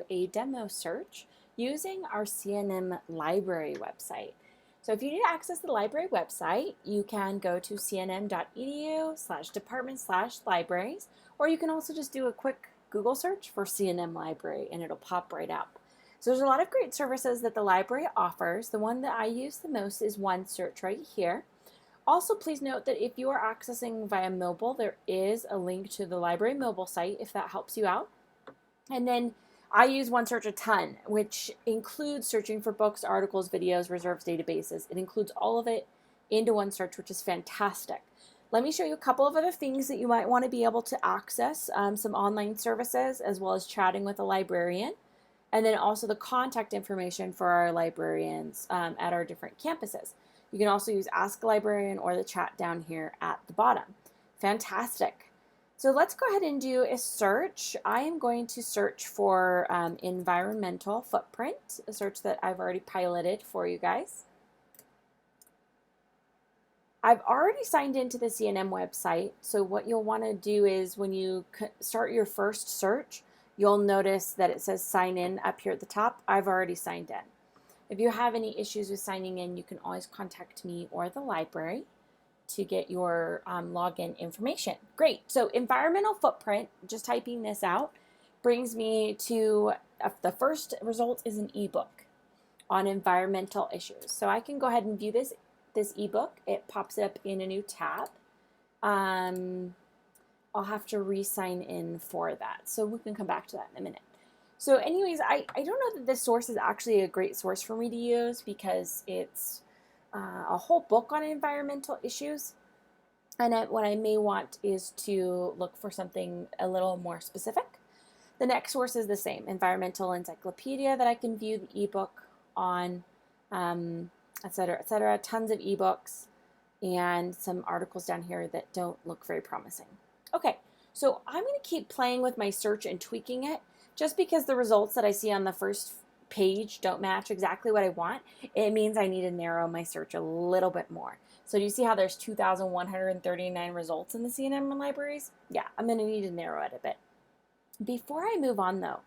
a demo search using our CNM library website. So if you need to access the library website, you can go to cnm.edu/department/libraries, or you can also just do a quick Google search for CNM library and it'll pop right up. So there's a lot of great services that the library offers. The one that I use the most is OneSearch right here. Also, please note that if you are accessing via mobile, there is a link to the library mobile site if that helps you out. And then I use OneSearch a ton, which includes searching for books, articles, videos, reserves, databases. It includes all of it into OneSearch, which is fantastic. Let me show you a couple of other things that you might want to be able to access, some online services, as well as chatting with a librarian, and then also the contact information for our librarians at our different campuses. You can also use Ask a Librarian or the chat down here at the bottom. Fantastic. So let's go ahead and do a search. I am going to search for environmental footprint, a search that I've already piloted for you guys. I've already signed into the CNM website, so what you'll want to do is when you start your first search, you'll notice that it says sign in up here at the top. I've already signed in. If you have any issues with signing in, you can always contact me or the library to get your login information. Great. So environmental footprint, just typing this out, brings me to the first result is an ebook on environmental issues. So I can go ahead and view this ebook. It pops up in a new tab. I'll have to re-sign in for that. So we can come back to that in a minute. So anyways, I don't know that this source is actually a great source for me to use because it's a whole book on environmental issues. And what I may want is to look for something a little more specific. The next source is the same, environmental encyclopedia that I can view the ebook on, et cetera, tons of ebooks and some articles down here that don't look very promising. Okay, so I'm going to keep playing with my search and tweaking it. Just because the results that I see on the first page don't match exactly what I want, it means I need to narrow my search a little bit more. So do you see how there's 2,139 results in the CNM libraries? Yeah, I'm going to need to narrow it a bit. Before I move on though,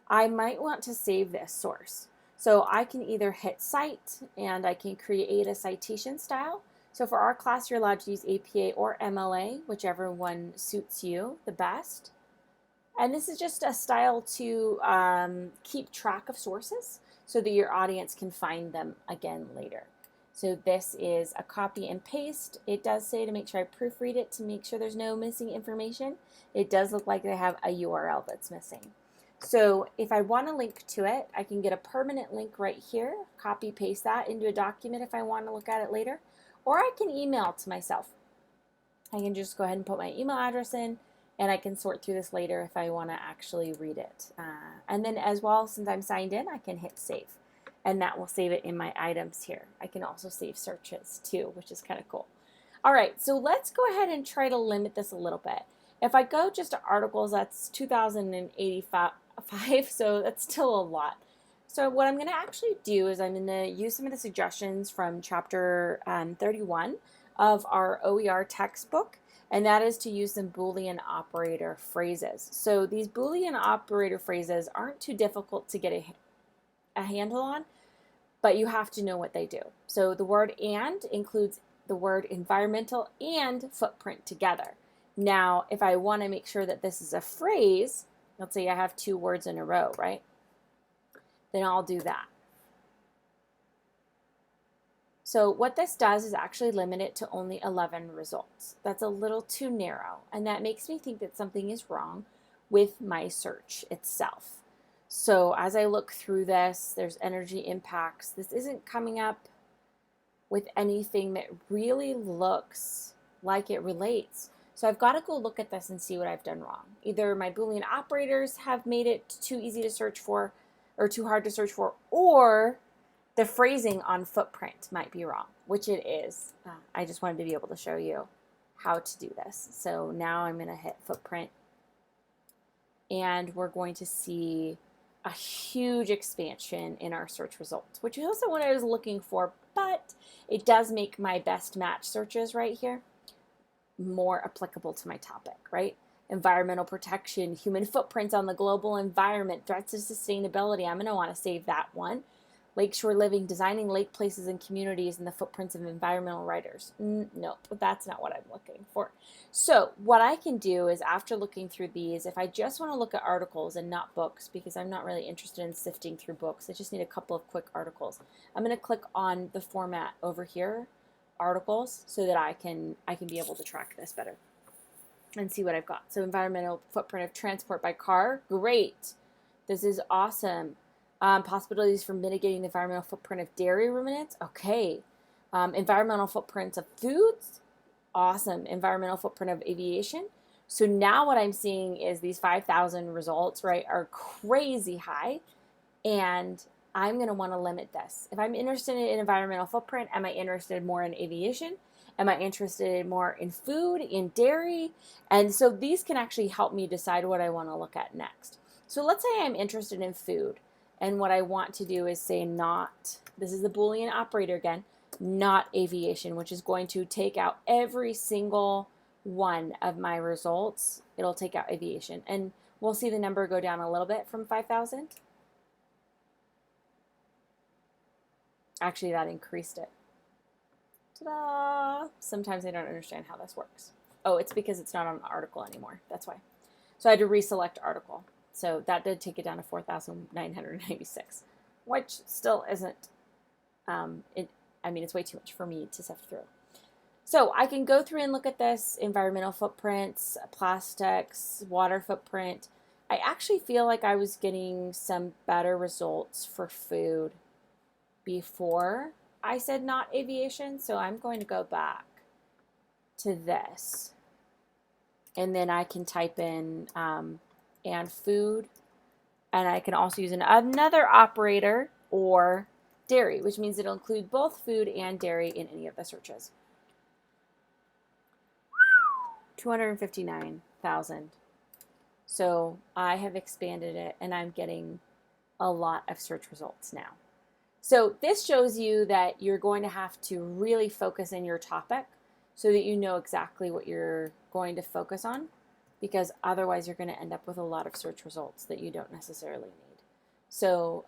I might want to save this source. So I can either hit cite and I can create a citation style. So for our class, you're allowed to use APA or MLA, whichever one suits you the best. And this is just a style to keep track of sources so that your audience can find them again later. So this is a copy and paste. It does say to make sure I proofread it to make sure there's no missing information. It does look like they have a URL that's missing. So if I want to link to it, I can get a permanent link right here, copy paste that into a document if I want to look at it later, or I can email it to myself. I can just go ahead and put my email address in, and I can sort through this later if I want to actually read it. And then as well, since I'm signed in, I can hit save. And that will save it in my items here. I can also save searches too, which is kind of cool. All right, so let's go ahead and try to limit this a little bit. If I go just to articles, that's 2,085, so that's still a lot. So what I'm going to actually do is I'm going to use some of the suggestions from chapter 31 of our OER textbook. And that is to use some Boolean operator phrases. So these Boolean operator phrases aren't too difficult to get a handle on, but you have to know what they do. So the word and includes the word environmental and footprint together. Now, if I want to make sure that this is a phrase, let's say I have two words in a row, right? Then I'll do that. So what this does is actually limit it to only 11 results. That's a little too narrow, and that makes me think that something is wrong with my search itself. So as I look through this, there's energy impacts. This isn't coming up with anything that really looks like it relates. So I've got to go look at this and see what I've done wrong. Either my Boolean operators have made it too easy to search for or too hard to search for, or the phrasing on footprint might be wrong, which it is. I just wanted to be able to show you how to do this. So now I'm going to hit footprint, and we're going to see a huge expansion in our search results, which is also what I was looking for, but it does make my best match searches right here more applicable to my topic, right? environmental protection, human footprints on the global environment, threats to sustainability. I'm going to want to save that one. Lakeshore living, designing lake places and communities, and the footprints of environmental writers. No, that's not what I'm looking for. So what I can do is, after looking through these, if I just want to look at articles and not books, because I'm not really interested in sifting through books, I just need a couple of quick articles. I'm going to click on the format over here, articles, so that I can be able to track this better and see what I've got. So environmental footprint of transport by car, great. This is awesome. Possibilities for mitigating the environmental footprint of dairy ruminants, okay. Environmental footprints of foods, awesome. Environmental footprint of aviation. So now what I'm seeing is these 5,000 results, right, are crazy high, and I'm going to want to limit this. If I'm interested in environmental footprint, am I interested more in aviation? Am I interested more in food, in dairy? And so these can actually help me decide what I want to look at next. So let's say I'm interested in food, and what I want to do is say not, this is the Boolean operator again, not aviation, which is going to take out every single one of my results. It'll take out aviation. And we'll see the number go down a little bit from 5,000. Actually, that increased it. Ta-da! Sometimes I don't understand how this works. Oh, it's because it's not on the article anymore. That's why. So I had to reselect article. So that did take it down to 4,996, which still isn't, it's way too much for me to sift through. So I can go through and look at this, environmental footprints, plastics, water footprint. I actually feel like I was getting some better results for food before I said not aviation. So I'm going to go back to this. And then I can type in and food, and I can also use another operator, or dairy, which means it'll include both food and dairy in any of the searches. 259,000. So I have expanded it, and I'm getting a lot of search results now. So this shows you that you're going to have to really focus in your topic so that you know exactly what you're going to focus on, because otherwise you're going to end up with a lot of search results that you don't necessarily need. So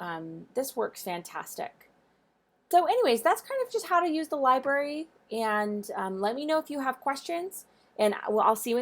this works fantastic. So anyways, that's kind of just how to use the library, and let me know if you have questions, and I'll see you in